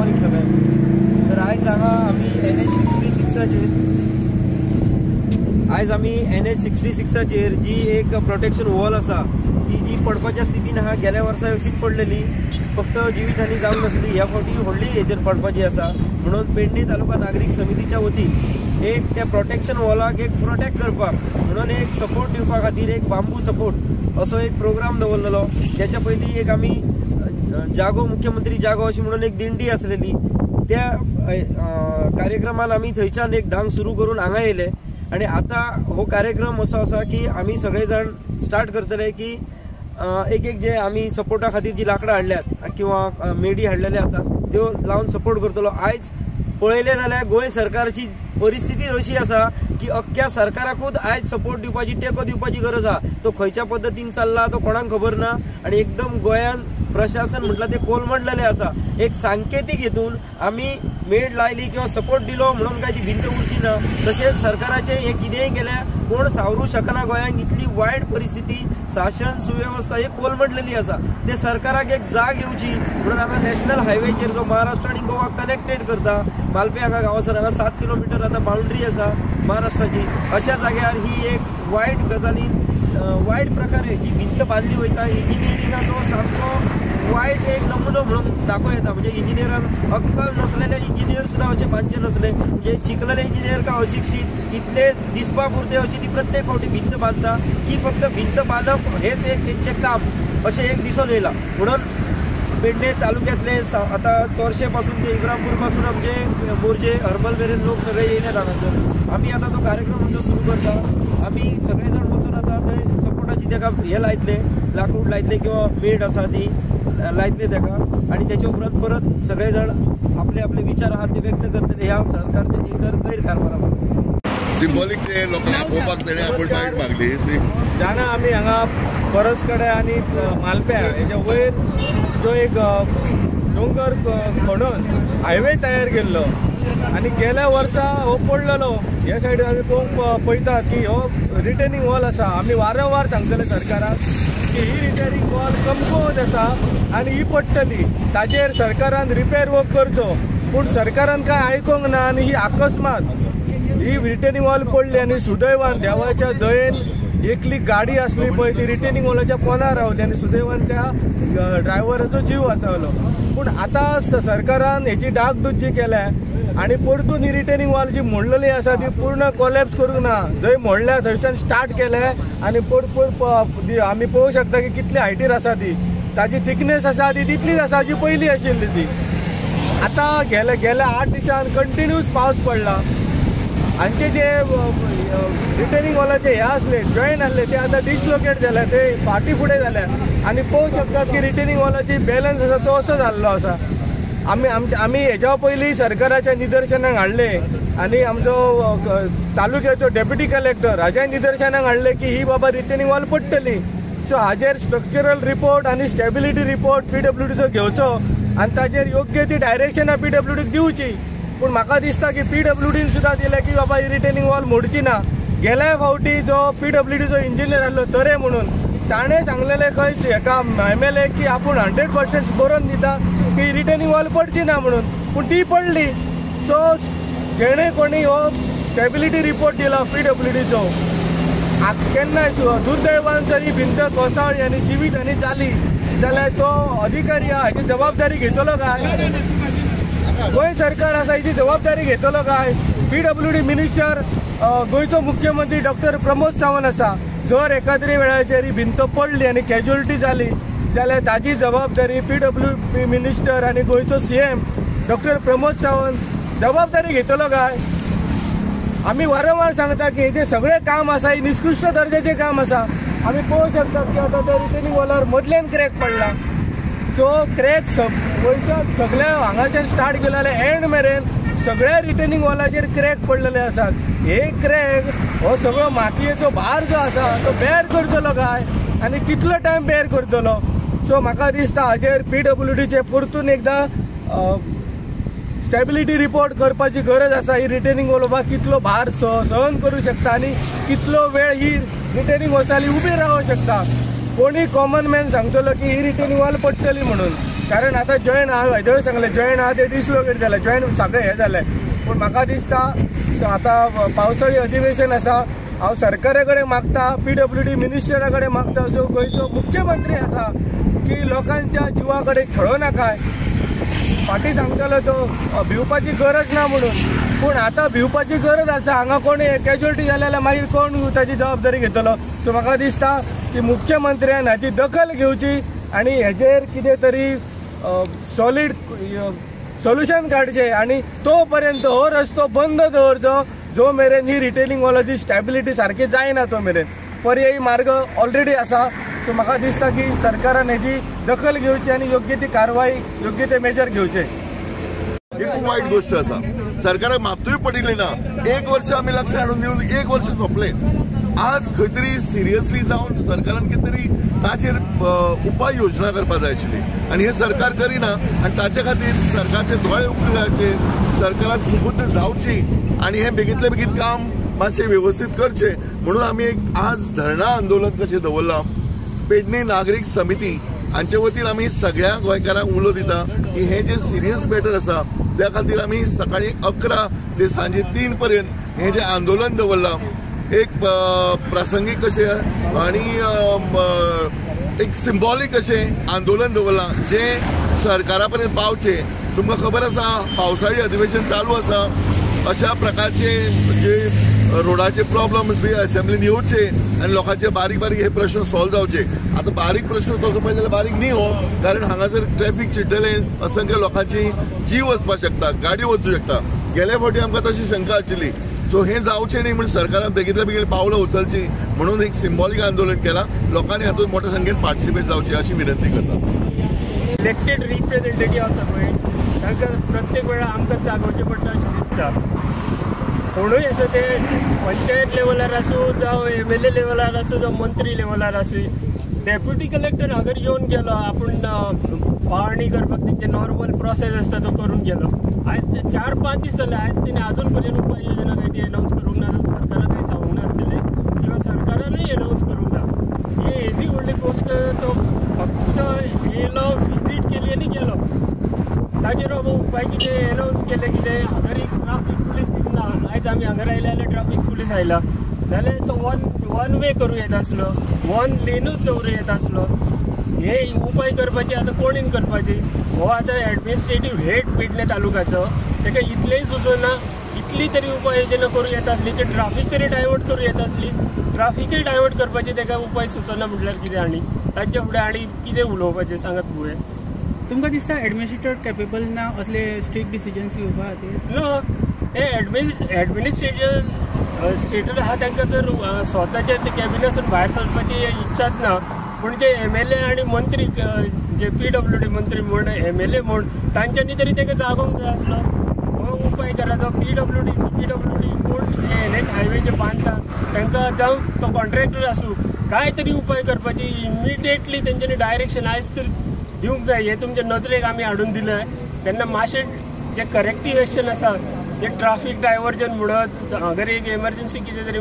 Morning सगळ्यांक। तर आयज हांगा आमी NH66चेर जी एक प्रोटेक्शन वॉल आसा ती जी पडपाच्या स्थितीन आहा। गेल्या वर्सा अशीच पडलेली, फक्त जिवीत हानी जावंक नासली, ह्या फावटी व्हडली हेचेर पडपाची आसा। म्हणून पेडणे तालुका नागरीक समितीच्या वतीन एक त्या प्रोटेक्शन वॉलाक एक प्रोटेक्ट करपाक म्हणून एक सपोर्ट दिवपा खातीर एक बांबू सपोर्ट असो एक प्रोग्राम दवरलेलो। त्याच्या पयलीं एक आमी जागो मुख्यमंत्री जागो अशी म्हणून एक दिंडी आसलेली, त्या कार्यक्रमान आमी थंयच्यान एक धांग सुरू करून हांगा येयले। आणि आता हो कार्यक्रम असो आसा की आमी सगळे जाण स्टार्ट करतले की एक जे आमी सपोर्टा खातीर जी लाकडां हाडल्यात किंवा मेडी हाडलेले आसा त्यो लावन सपोर्ट करतलो। आयज पळयले जाल्यार गोंय सरकारची परिस्थिती अशी आसा की अख्ख्या सरकाराकूच आयज सपोर्ट दिवपाची, टेको दिवपाची गरज आहा। तो खंयच्या पद्दतीन चल्ला तो कोणाक खबर ना आणि एकदम गोंयान प्रशासन म्हटलं ते कोलमडलेले आसा। एक सांकेतीक हेतून आमी मेड लायली किंवा सपोर्ट दिलो म्हणून काय ती भिंत उरची ना। तशेंच सरकाराचे हे कितेंय केल्या कोण सावरू शकना। गोंयांत इतली वायट परिस्थिती, शासन सुव्यवस्था हे कोलमडलेली आसा। ते सरकाराक एक जाग येवची म्हणून आता नॅशनल हायवेचेर जो महाराष्ट्र आणि गोवा कनेक्टेड करता, मालपे हांगा गांवासर हांगा 7 किलोमीटर आता बाउंड्री आसा महाराष्ट्राची, अशा जाग्यार ही एक वायट गजालीन वायट प्रकारे जी भिंत बांधली वयता इंजिनियरिंगाचो सामको वायट एक नमुनो म्हणून दाखोव येता। म्हणजे इंजिनियरांक अक्कल नसलेले इंजिनियर सुद्धा असे बांदचे नसले, म्हणजे शिकलेले इंजिनियर का अशिक्षित इतले दिसपा पुरते अशी ती प्रत्येक फावटी भिंत बांधता की फक्त भिंत बांधप हेच एक तेंचे काम अशें एक दिसून येयला। म्हणून पेडणे तालुक्यातले आता तोरशे पासून ते इब्राहिमपूर पासून आमचे मोर्जे हर्बल मेरेन लोक सगळे येयले हांगासर। आमी आता तो कार्यक्रम आमचो सुरू करता। आमी सगळे जाण वचून आता थंय सपोर्टाची तेका हे लायतले, लाकूड लायतले किंवा मेड आसा ती लायतले तेका, आणि त्याच्या उपरांत परत सगळे जाण आपले आपले विचार आहात ते व्यक्त करतले ह्या सरकारच्या गैरकारभारा सिंबॉलिक ते लोकांक पळोवपाक तेणे अपॉइंटमेंट मागली ती जाणा। आमी हांगा परसकडे आणि मालप्या हेच्या वयर जो एक डोंगर खणून हायवे तयार केल्लो आणि गेल्या वर्सा हो पडलेलो। ह्या सायडीन आमी पळयतात की हो रिटेनिंग वॉल आसा। आमी वारंवार सांगतले सरकाराक की ही रिटेनिंग वॉल कमकुवत आसा आणि ही पडटली, ताजेर सरकारान रिपेर वर्क करचो। पूण सरकारान काय आयकूंक ना आणि ही अकस्मात ही रिटेनिंग वॉल पडली आणि सुदैवान देवाच्या दयेन एकली गाडी असली पळय ती रिटेनिंग वॉलाच्या पोंदार रावली आणि सुदैवान त्या ड्रायव्हराचो जीव वाचवलो। पूण आता सरकारान हेची डागडुजी केल्या आणि परतून ही रिटेनिंग वॉल जी मोडलेली आसा ती पूर्ण कोलॅप्स करूंक ना। जंय मोडल्या थंयच्यान स्टार्ट केल्या आणि आमी पळोवंक शकता की कितली हायटीर आसा ती, ताची थिकनेस आसा ती तितलीच आसा जी पयली आशिल्ली ती। आता गेल्या 8 दिसान कंटिन्यूस पावस पडला। हांचे जे रिटेनिंग वॉलाचे हे असले जॉईंट आसले ते आता डिसलोकेट झाले, ते फाटी फुडें जाल्या आणि पळोवंक शकतात की रिटेनिंग वॉलाची बॅलन्स आसा तो असो जाल्लो आसा। आमी हेच्या पयलीं सरकाराच्या निदर्शनाक हाडले आणि आमचो तालुक्याचो डेप्युटी कलेक्टर हाच्या निदर्शनाक हाडले की ही बाबा रिटेनिंग वॉल पडटली। सो हाजेर स्ट्रक्चरल रिपोर्ट आणि स्टेबिलिटी रिपोर्ट PWDचो घेवचो आणि ताजेर योग्य ती डायरेक्शनां PWDक दिवची। पूण म्हाका दिसता की PWDन सुद्धा दिले की बाबा ही रिटेनिंग वॉल मोडची ना। गेल्या फावटी जो PWDचो इंजिनियर आसलो तरे म्हणून ताणें सांगलेले खंय एका MLA की आपूण 100% बरोवन दिता की रिटेनिंग वॉल पडची ना म्हणून, पूण ती पडली। सो जेणे कोणी हो स्टेबिलिटी रिपोर्ट दिला PWDचो केन्नाय दुर्दैवान जर ही भिंत कोसळ्ळी आणि जिवीत आनी जाली जाल्यार तो अधिकारी हाची जबाबदारी घेतलो काय? गोंय सरकार आसा हेची जबाबदारी घेतलो काय? PWD मिनिस्टर गोंयचो मुख्यमंत्री डॉक्टर प्रमोद सावंत आसा। जर एखाद्री वेळाचेर ही भिंत पडली आणि कॅज्युअलिटी जाली जाल्यार ताची जबाबदारी PWD मिनिस्टर आणि गोंयचो CM डॉक्टर प्रमोद सावंत जबाबदारी घेतलो काय? आमी वारंवार सांगता की हे जे सगळे काम आसा हे निकृष्ट दर्जाचे काम आसा। आमी पळोवंक शकतात की आता त्या रिटेनिंग वॉलार मदल्यान क्रॅक पडला। सो क्रॅक सगळ्या हांगाच्यान स्टार्ट केलो जाल्यार एंड मेरेन सगळ्या रिटेनिंग वॉलाचेर क्रॅक पडलेले आसात। हे क्रॅक हो सगळो मातयेचो भार जो आसा तो बेर करतलो काय आणि कितलो टायम बेर करतलो? सो म्हाका दिसता हाजेर PWDचे परतून एकदा स्टेबिलिटी रिपोर्ट करपाची गरज आसा। ही रिटेनिंग वॉल कितलो भार सहन करू शकता आणि कितलो वेळ ही रिटेनिंग वॉल उबी रावूंक शकता। कोणी कॉमन मॅन सांगतलो की ही रिटेनिंग वॉल पडटली म्हणून, कारण आता जॉईन हांवें सांगलें जॉईन आहा ते डिसलोकेट जालें जॉईन सगळें हें जालें पूण म्हाका दिसता आतां पावसाळी अधिवेशन आसा हांव सरकारा कडेन मागता PWD मिनिस्टरा कडेन मागता जो गोंयचो मुख्यमंत्री आसा की लोकांच्या जिवा कडेन खेळो नाकाय फाटीं सांगतालो तो भिवपाची गरज ना म्हणून पूण आतां भिवपाची गरज आसा हांगा कोण कॅज्युअलिटी जाले जाल्यार मागीर कोण ताची जबाबदारी घेतलो सो म्हाका दिसता की मुख्यमंत्र्यान हाची दखल घेवची आनी हेजेर कितें तरी सॉलीड सोल्युशन काडचें आनी तो पर्यंत हो रस्तो बंद दवरचो जो मेरेन ही रिटेलिंग वॉलाची स्टॅबिलिटी सारकी जायना तो मेरेन पर्यायी मार्ग ऑलरेडी आसा सो म्हाका दिसता की सरकारान हेची दखल घेवची आनी योग्य ती कारवाई योग्य ते मेजर घेवचे ही खूप वाईट गोष्ट असा सरकाराक मातूय पडिल्ली ना 1 वर्ष आम्ही लक्ष हाडून दिवन 1 वर्ष सोंपले आज खंय तरी सिरियसली जावन सरकारान कितें तरी ताचेर उपाय योजना करपाक जाय आशिल्ली आनी हे सरकार करिना आनी ताचे खातीर सरकारचे दोळे उक्ते जावचे सरकाराक सुबुद्ध जावची आनी हे बेगींतले बेगीन काम मातशें व्यवस्थीत करचे म्हणून आमी एक आज धरणा आंदोलन कशें दवरलां पेडणे नागरीक समिती हांचे वतीन आमी सगळ्या गोंयकारांक उलो दिता की हे जे सिरियस मॅटर आसा त्या खातीर आमी सकाळी 11 ते सांजे 3 पर्यंत हे जे आंदोलन दवरलां एक प्रासंगीक अशें आनी एक सिंबॉलीक अशें आंदोलन दवरलां जे सरकारा पर्यंत पावचे तुमकां खबर आसा पावसाळी अधिवेशन चालू आसा अशा प्रकारचे जे रोडाचे प्रॉब्लेम्स बी असेंब्लीन येवचे आनी लोकांचे बारीक बारीक हे प्रश्न सॉल्व जावचे आता बारीक प्रश्न तसो पळयत जाल्यार बारीक न्ही हो कारण हांगासर ट्रॅफिक चिड्डले असंख्य लोकांची जीव वचपाक शकता गाडी वचूं शकता गेल्या फावटी आमकां तशी शंका आशिल्ली सो हे जावचें न्ही म्हण सरकारान बेगींतल्या बेगीन पावलां उचलची म्हणून एक सिंबॉलीक आंदोलन केलां लोकांनी हातूंत मोठ्या संख्येन पार्टिसिपेट जावची अशी विनंती करता इलेक्टेड रिप्रेझेंटेटिव्ह आसा पळय तांकां प्रत्येक वेळा आमकां जागोवचें पडटा अशें दिसता कोणूय असो ते पंचायत लेवलार आसूं जावं MLA लेवलार आसूं जावं मंत्री लेवलार आसूं डेप्युटी कलेक्टर हांगर येवन गेलो आपूण पाहणी करपाक तेंचे नॉर्मल प्रोसेस आसता तो करून गेलो आयज 4-5 दीस जाले आयज तेणें अजून पर्यंत उपाय योजना काय ती अनाउन्स करूंक ना सरकारान काय सांगूंक नासलेलें किंवा सरकारानूय अनाउन्स करूंक ना ही येदी व्हडली गोश्ट तो फक्त येयलो विजीट केली आनी गेलो ताजेर उपाय कितें अनाउन्स केले कितें हांगर एक ट्राफीक पुलीस ना आयज आमी हांगर आयले जाल्यार ट्राफीक पुलीस आयला जाल्यार तो वन वे करूं येता आसलो 1 लेनूच दवरूं येता आसलो हे उपाय करपाचे आतां कोणीन करपाचे हो आतां एडमिनिस्ट्रेटीव हेड पेडणे तालुक्याचो ताका इतलेंय सुचना इतली तरी उपाय योजना करूं येता आसली ते ट्राफीक तरी डायवर्ट करूं येता आसली ट्राफिकूय डायवर्ट करपाचे ताका उपाय सुचना म्हटल्यार कितें आनी ताचे फुडें आनी कितें उलोवपाचें सांगात पळय तुमकां दिसता एडमिनिस्ट्रेटर कॅपेबल ना असले स्ट्रिक्ट डिसिजन्स घेवपा खातीर नो हे एडमिनिस्ट्रेटर आहा तांकां तर स्वताचे ते कॅबिनेटसून भायर सरपाची इच्छाच ना पूण जे MLA आनी मंत्री जे PWD मंत्री म्हण MLA म्हण तांच्यांनी तरी ताका जागोवंक जाय आसलो हो उपाय करायचो PWD कोण NH हायवे जे बांदता तांकां जावं तो कॉन्ट्रॅक्टर आसूं काय तरी उपाय करपाची इमिडिएटली तेंच्यांनी डायरेक्शन आयज तर दिवंक जाय हे तुमच्या नदरेक आमी हाडून दिलें तेन्ना मातशें जे करेक्टीव एक्शन आसा जे ट्राफीक डायवर्जन म्हणत हांगर एक एमर्जन्सी कितें तरी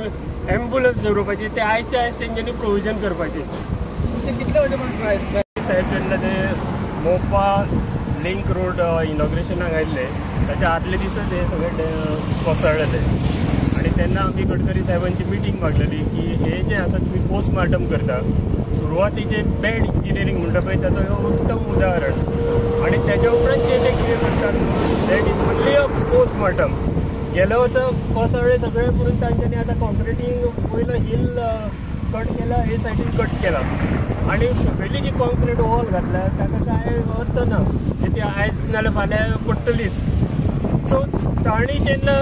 एम्ब्युलन्स दवरपाची ते आयजच्या आयज तेंच्यांनी प्रोविजन करपाचें कितले वजे पण साहेब जेन्ना ते मोपा लिंक रोड इनॉग्रेशनाक आयिल्ले ताच्या आदले दिसा ते सगळे कोसळ्ळे ते आनी तेन्ना आमी गडकरी साहेबांची मिटींग मागलेली की हे जे आसा तुमी पोस्टमार्टम करता सुरवातीचे बॅड इंजिनियरींग म्हणटा पळय ताचो हो उत्तम उदाहरण आनी तेच्या उपरांत जे ते कितें करतात that is only a postmortem गेल्या वर्सा कोसळ्ळे सगळे म्हणून तांच्यांनी आतां कॉन्क्रिटींग पयलो हिल कट केला हे सायडीन कट केला आनी सकयली जी कॉन्क्रीट वॉल घातल्या ताका कांय अर्थ ना ती आयज नाल्यार फाल्यां पडटलीच सो तांणी जेन्ना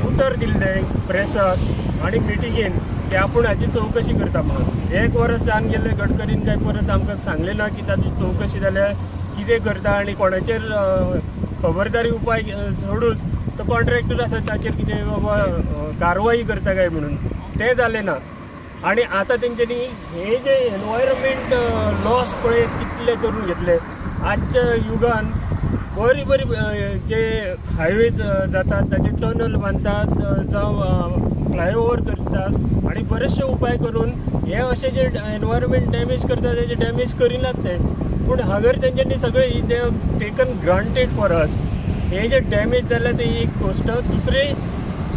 उतर दिल्लें प्रेसाक आनी मिटिंगेन की आपूण हाची चवकशी करता म्हणून 1 वर्स जावन गेल्ले गडकरीन काय परत आमकां सांगलें ना की ताची चवकशी जाल्यार कितें करता आनी कोणाचेर खबरदारी उपाय सोडूच तो कॉन्ट्रॅक्टर आसा ताचेर कितें बाबा कारवाई करता काय म्हणून तें जालें ना आनी आतां तेंच्यांनी हे जे एनवायरमेंट लॉस पळय कितले करून घेतले आजच्या युगान बरी बरी जे हायवेज जातात ताचे टनल बांधतात जावं फ्लायओव्हर करतात आणि बरेचसे उपाय करून हे असे जे एनवायरमेंट डॅमेज करतात त्याचे डॅमेज करिनात ते. पूण हांगर तेंच्यांनी सगळे दे टेकन ग्रांटेड फॉर अस. हे जे डॅमेज जाल्या ते एक गोष्ट. दुसरे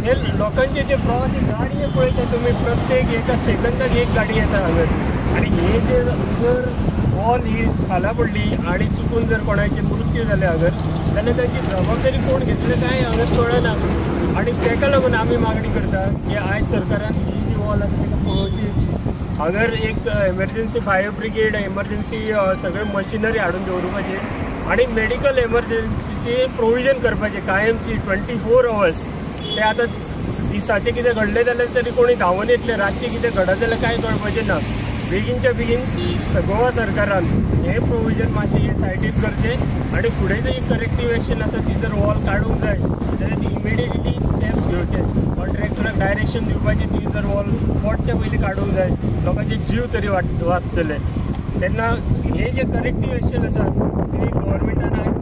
हे लोकांचे जे प्रवासी गाडी पळयता तुमी प्रत्येक एका सेकंदाक एक गाडी येता हांगर आणि हे जे जर वॉल ही फाला पडली आणि चुकून जर कोणाचे मृत्यू जाले हांगर जाल्यार ताची जबाबदारी कोण घेतले काय हांगर कळना. आणि ताका लागून आमी मागणी करता की आयज सरकारान ही जी वॉल आसा ताका पळोवची. हांगर एक एमर्जन्सी फायर ब्रिगेड एमर्जन्सी सगळे मशिनरी हाडून दवरपाची आणि मेडिकल एमर्जन्सीचे प्रोविजन करपाचे कायमची 24 hours. ते आतां दिसाचें कितें घडलें जाल्यार तरी कोणी धांवन येतले, रातचें कितें घडत जाल्यार कांय कळपाचें ना. बेगीनच्या बेगीन गोवा सरकारान हे प्रोविजन मातशें हे सायडीक करचें आणि फुडें जी करेक्टीव एक्शन आसा ती जर वॉल काडूंक जाय जाल्यार ती इमिडिएटली स्टेप्स घेवचे. कॉन्ट्रॅक्टराक डायरेक्शन दिवपाचें ती जर वॉल पोटच्या पयलीं काडूंक जाय लोकांचे जीव तरी वाचतले. तेन्ना हे जे करेक्टीव एक्शन आसा ती गव्हर्मेंटान